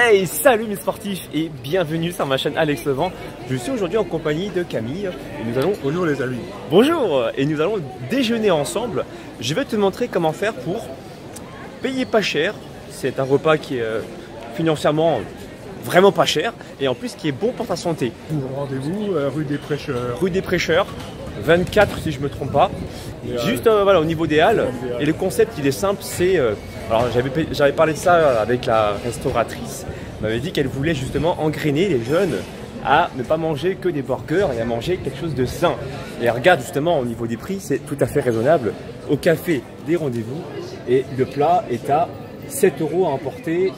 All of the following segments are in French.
Hey, salut mes sportifs et bienvenue sur ma chaîne Alex Levent. Je suis aujourd'hui en compagnie de Camille et nous allons... Bonjour les amis. Bonjour. Et nous allons déjeuner ensemble. Je vais te montrer comment faire pour payer pas cher. C'est un repas qui est financièrement vraiment pas cher et en plus qui est bon pour ta santé. Rendez-vous rue des Prêcheurs. Rue des Prêcheurs, 24 si je me trompe pas. Juste voilà, au niveau des halles. Et le concept il est simple, c'est... alors j'avais parlé de ça avec la restauratrice. Elle m'avait dit qu'elle voulait justement engrainer les jeunes à ne pas manger que des burgers et à manger quelque chose de sain. Et regarde justement au niveau des prix, c'est tout à fait raisonnable. Au café, des rendez-vous et le plat est à 7 € à emporter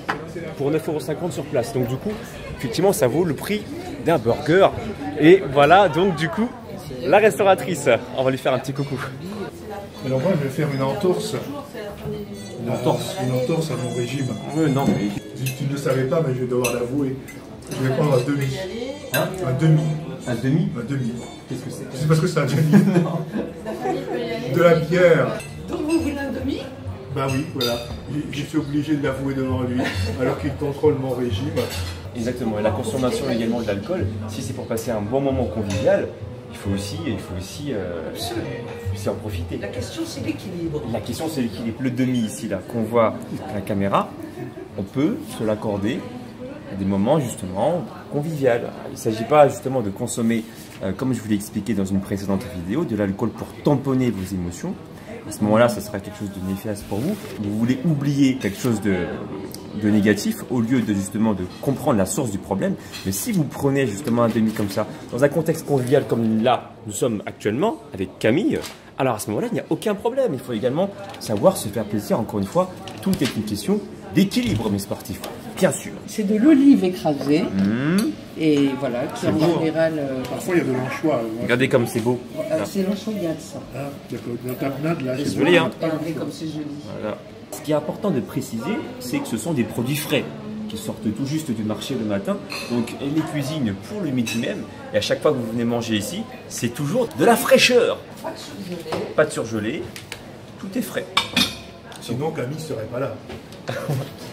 pour 9,50 € sur place. Donc du coup, effectivement, ça vaut le prix d'un burger. Et voilà, donc du coup, la restauratrice, on va lui faire un petit coucou. Alors moi, je vais faire une entorse. Une entorse à mon régime. Non, mais... Tu ne le savais pas, mais je vais devoir l'avouer. Je vais prendre un demi. Hein? Un demi. Un demi? Un demi. Qu'est-ce que c'est? C'est parce que c'est un demi. De la bière. Donc vous voulez un demi? Bah oui, voilà. Je suis obligé de l'avouer devant lui, alors qu'il contrôle mon régime. Exactement, et la consommation également de l'alcool, si c'est pour passer un bon moment convivial, il faut aussi en profiter. La question c'est l'équilibre. La question c'est l'équilibre. Le demi ici là qu'on voit à la caméra, on peut se l'accorder à des moments justement conviviaux. Il ne s'agit pas justement de consommer, comme je vous l'ai expliqué dans une précédente vidéo, de l'alcool pour tamponner vos émotions. À ce moment-là, ça sera quelque chose de néfaste pour vous. Vous voulez oublier quelque chose de négatif au lieu de justement de comprendre la source du problème. Mais si vous prenez justement un demi comme ça, dans un contexte convivial comme là, nous sommes actuellement avec Camille, alors à ce moment-là, il n'y a aucun problème. Il faut également savoir se faire plaisir. Encore une fois, tout est une question d'équilibre, mes sportifs. Bien sûr. C'est de l'olive écrasée. Et voilà, qui en beau, général... Parfois, il y a de l'anchois. Regardez comme c'est beau. c'est l'enchouillade ça. Ah, d'accord. Dans ta panade, là, c'est joli, hein. Regardez comme c'est joli. Voilà. Ce qui est important de préciser, c'est que ce sont des produits frais qui sortent tout juste du marché le matin. Donc, elle les cuisine pour le midi même. Et à chaque fois que vous venez manger ici, c'est toujours de la fraîcheur. Pas de surgelé. Pas de surgelé. Tout est frais. Sinon, Camille ne serait pas là.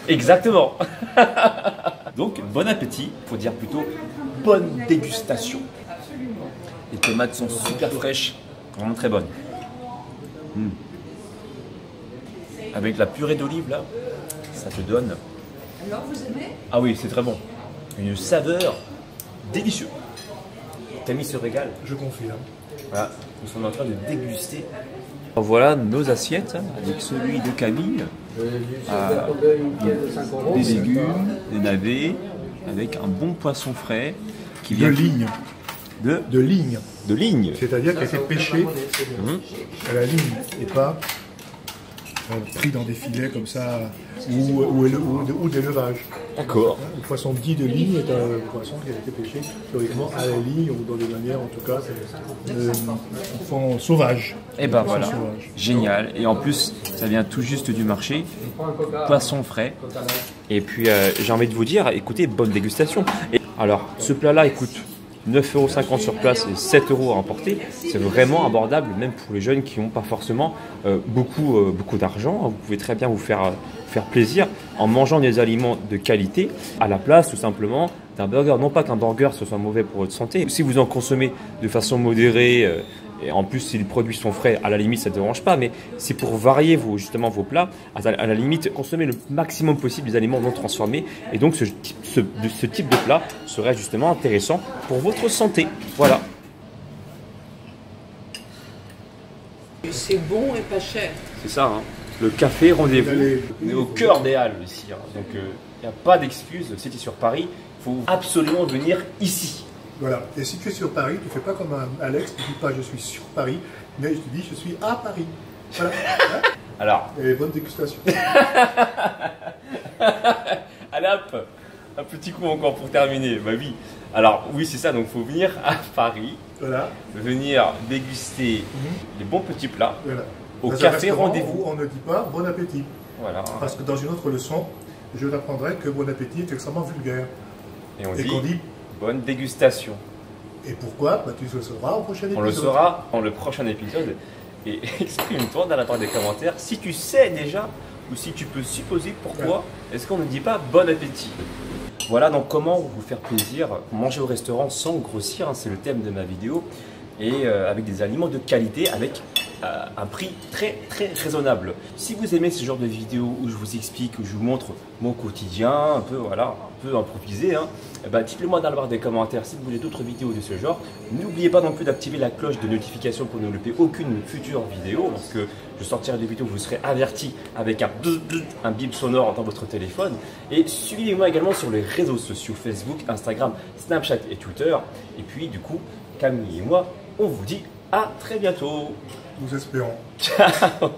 Exactement. Donc, bon appétit. Faut dire plutôt bonne dégustation. Les tomates sont super fraîches, vraiment très bonnes. Avec la purée d'olive là, ça te donne. Alors vous aimez? Ah oui, c'est très bon. Une saveur délicieuse. Camille se régale. Je confirme. Voilà, nous sommes en train de déguster. Voilà nos assiettes hein, avec celui de Camille. Des légumes, des navets, avec un bon poisson frais qui vient De ligne. de ligne. C'est-à-dire qu'elle a été pêchée à la ligne et pas pris dans des filets comme ça ou d'élevage. D'accord. Le poisson dit de ligne est un poisson qui a été pêché théoriquement à la ligne ou dans des manières en tout cas sauvages. Et ben voilà, génial. Et en plus, ça vient tout juste du marché, poisson frais. Et puis j'ai envie de vous dire, écoutez, bonne dégustation. Et alors, ce plat-là, écoute, 9,50 € sur place et 7 € à emporter, c'est vraiment abordable, même pour les jeunes qui n'ont pas forcément beaucoup d'argent. Vous pouvez très bien vous faire plaisir en mangeant des aliments de qualité à la place tout simplement d'un burger. Non pas qu'un burger ce soit mauvais pour votre santé, si vous en consommez de façon modérée, et en plus si les produits sont frais, à la limite ça ne dérange pas, mais c'est pour varier justement vos plats, à la limite consommer le maximum possible des aliments non transformés, et donc ce type de plat serait justement intéressant pour votre santé. Voilà. C'est bon et pas cher. C'est ça, hein. Le café, rendez-vous. On est au cœur des Halles ici, hein. Donc il n'y a pas d'excuse. Si tu es sur Paris, il faut absolument venir ici. Voilà. Et si tu es sur Paris, tu ne fais pas comme Alex, tu ne dis pas je suis sur Paris, mais tu dis je suis à Paris. Voilà. Hein? Alors. Et bonne dégustation. Allez hop, un petit coup encore pour terminer. Bah oui. Alors oui, c'est ça. Donc il faut venir à Paris. Voilà. Venir déguster les bons petits plats. Voilà. Au café, rendez-vous. On ne dit pas bon appétit. Voilà. Parce que dans une autre leçon, je t'apprendrai que bon appétit est extrêmement vulgaire. Et qu'on dit bonne dégustation. Et pourquoi? Bah, tu le sauras au prochain épisode. On le saura dans le prochain épisode. Et exprime-toi dans la barre des commentaires si tu sais déjà ou si tu peux supposer pourquoi est-ce qu'on ne dit pas bon appétit. Voilà donc comment vous faire plaisir, manger au restaurant sans grossir, hein, c'est le thème de ma vidéo, et avec des aliments de qualité, avec un prix très raisonnable. Si vous aimez ce genre de vidéos où je vous explique, où je vous montre mon quotidien, un peu voilà, un peu improvisé, hein, dites-le moi dans la barre des commentaires si vous voulez d'autres vidéos de ce genre. N'oubliez pas non plus d'activer la cloche de notification pour ne louper aucune future vidéo, parce que je sortirai des vidéos, vous serez averti avec un bip sonore dans votre téléphone. Et suivez-moi également sur les réseaux sociaux Facebook, Instagram, Snapchat et Twitter. Et puis du coup, Camille et moi, on vous dit à très bientôt. Nous espérons. Ciao.